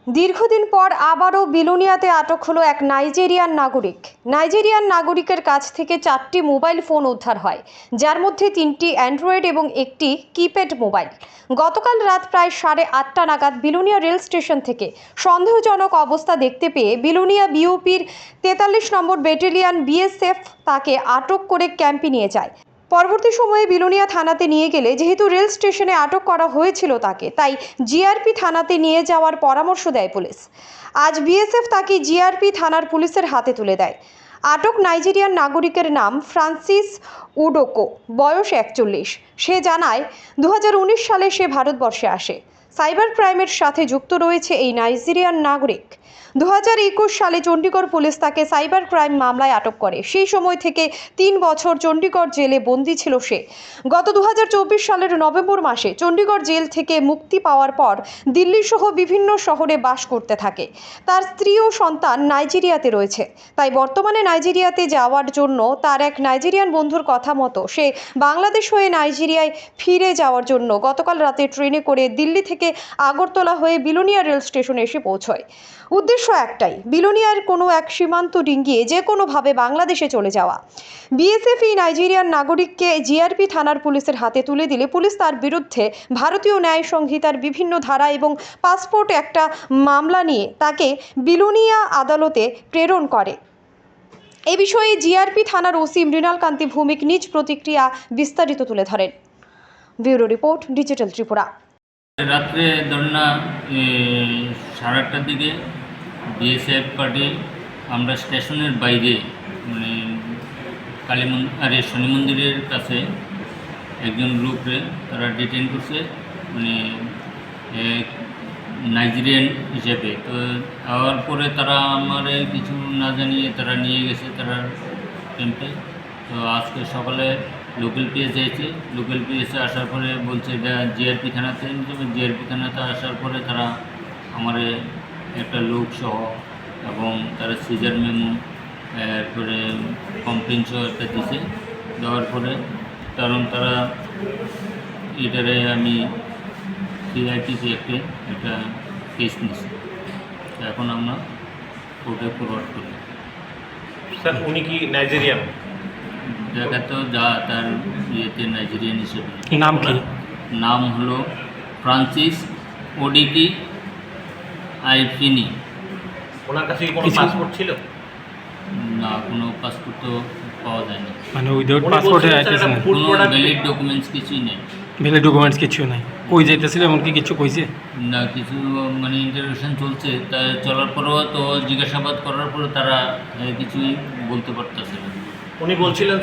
দীর্ঘদিন পর আবারও বিলোনিয়াতে আটক হলো এক নাইজেরিয়ান নাগরিকের কাছ থেকে 4টি মোবাইল ফোন উদ্ধার হয়, যার মধ্যে 3টি অ্যান্ড্রয়েড এবং একটি কিপ্যাড মোবাইল। গতকাল রাত প্রায় 8:30 নাগাদ বিলোনিয়া রেল স্টেশন থেকে সন্দেহজনক অবস্থা দেখতে পেয়ে বিলোনিয়া বিওপির 43 নম্বর ব্যাটালিয়ন বিএসএফ তাকে আটক করে ক্যাম্পে নিয়ে যায়। পরবর্তী সময়ে বিলোনিয়া থানাতে নিয়ে গেলে যেহেতু রেল স্টেশনে আটক করা হয়েছিল তাকে, তাই জিআরপি থানাতে নিয়ে যাওয়ার পরামর্শ দেয় পুলিশ। আজ বিএসএফ তাকে জিআরপি থানার পুলিশের হাতে তুলে দেয়। আটক নাইজেরিয়ান নাগরিকের নাম ফ্রান্সিস উডোকো, বয়স 41। সে জানায় 2019 সালে সে ভারতবর্ষে আসে। সাইবার ক্রাইমের সাথে যুক্ত রয়েছে এই নাইজেরিয়ান নাগরিক। 2021 সালে চণ্ডীগড় পুলিশ তাকে সাইবার ক্রাইম মামলায় আটক করে। সেই সময় থেকে 3 বছর চণ্ডীগড় জেলে বন্দী ছিল সে। গত 2024 সালের নভেম্বর মাসে চণ্ডীগড় জেল থেকে মুক্তি পাওয়ার পর দিল্লি সহ বিভিন্ন শহরে বাস করতে থাকে। তার স্ত্রী ও সন্তান নাইজেরিয়াতে রয়েছে। তাই বর্তমানে নাইজেরিয়াতে যাওয়ার জন্য তার এক নাইজেরিয়ান বন্ধুর কথা মতো সে বাংলাদেশ হয়ে নাইজেরিয়ায় ফিরে যাওয়ার জন্য গতকাল রাতে ট্রেনে করে দিল্লি থেকে আগরতলা হয়ে বিলোনিয়া রেল স্টেশনে এসে পৌঁছয়। উদ্দেশ্য একটাই, বিলোনিয়ার কোনো এক সীমান্ত ডিঙ্গিয়ে যে কোনোভাবে বাংলাদেশে চলে যাওয়া। বিএসএফ এই নাইজেরিয়ান নাগরিককে জিআরপি থানার পুলিশের হাতে তুলে দিলে পুলিশ তার বিরুদ্ধে ভারতীয় ন্যায় সংহিতার বিভিন্ন ধারা এবং পাসপোর্ট একটা মামলা নিয়ে তাকে বিলোনিয়া আদালতে প্রেরণ করে। এ বিষয়ে জিআরপি থানার ওসি মৃণাল কান্তি ভৌমিক নিজ প্রতিক্রিয়া বিস্তারিত তুলে ধরেন। Bureau report, digital Tripura. রাত্রে ধরুন না 8:30টার দিকে বিএসএফ পার্টি আমরা স্টেশনের বাইরে মানে শনি মন্দিরের কাছে একজন গ্রুপে তারা ডিটেইন করছে, মানে নাইজেরিয়ান হিসেবে। তো আওয়ার পরে তারা আমার কিছু না জানিয়ে তারা নিয়ে গেছে তারা ক্যাম্পে। তো আজকে সকালে লোকাল পিএসে এসেছে। লোকাল পিএসে আসার পরে বলছে এটা জিআরপি থানাতে জিআরপি থানাতে আসার পরে তারা আমার একটা লোক সহ এবং তারা সিজার মেমো এরপরে কমপ্লেন সহ একটা দিছে। দেওয়ার পরে কারণ তারা এটারে আমি সিআইটিতে একটা কেস নিছি। এখন আমরা কোর্টে ফরওয়ার্ড করি। স্যার উনি কি নাইজেরিয়ান? দেখা তো যা তার ইয়েতে নাইজেরিয়ান হিসেবে। নাম কি? নাম হলো ফ্রান্সিস ওডিটি আইফিনি। ওনার কাছে কি কোনো পাসপোর্ট ছিল? না, কোনো পাসপোর্ট তো পাওয়া যায়নি। মানে উইদাউট পাসপোর্টে আইতেছে না, কোনো ভ্যালিড ডকুমেন্টস কিছুই নেই। ভ্যালিড ডকুমেন্টস কিছু নাই। কই যাইতেছিল এমনকি কিছু কইছে না, কিছু মানে ইন্টারভিউশন চলছে, তা চলার পরেও তো জিজ্ঞাসাবাদ করার পরে তারা কিছুই বলতে পারতেছে না। উনি বলছিলেন